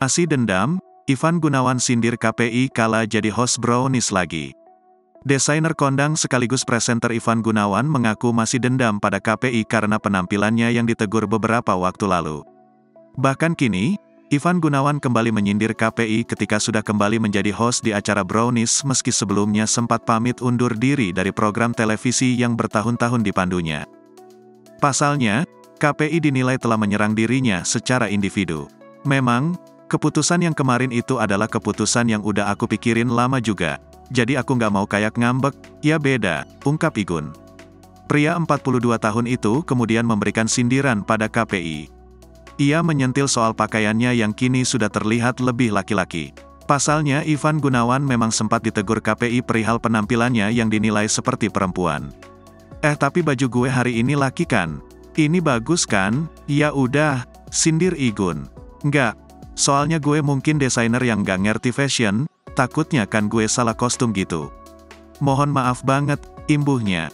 Masih dendam, Ivan Gunawan sindir KPI kala jadi host Brownies lagi. Desainer kondang sekaligus presenter Ivan Gunawan mengaku masih dendam pada KPI karena penampilannya yang ditegur beberapa waktu lalu. Bahkan kini, Ivan Gunawan kembali menyindir KPI ketika sudah kembali menjadi host di acara Brownies meski sebelumnya sempat pamit undur diri dari program televisi yang bertahun-tahun dipandunya. Pasalnya, KPI dinilai telah menyerang dirinya secara individu. Memang, keputusan yang kemarin itu adalah keputusan yang udah aku pikirin lama juga. Jadi aku nggak mau kayak ngambek, ya beda, ungkap Igun. Pria 42 tahun itu kemudian memberikan sindiran pada KPI. Ia menyentil soal pakaiannya yang kini sudah terlihat lebih laki-laki. Pasalnya Ivan Gunawan memang sempat ditegur KPI perihal penampilannya yang dinilai seperti perempuan. Tapi baju gue hari ini laki kan? Ini bagus kan? Ya udah, sindir Igun. Nggak, soalnya gue mungkin desainer yang nggak ngerti fashion, takutnya kan gue salah kostum gitu. Mohon maaf banget, imbuhnya.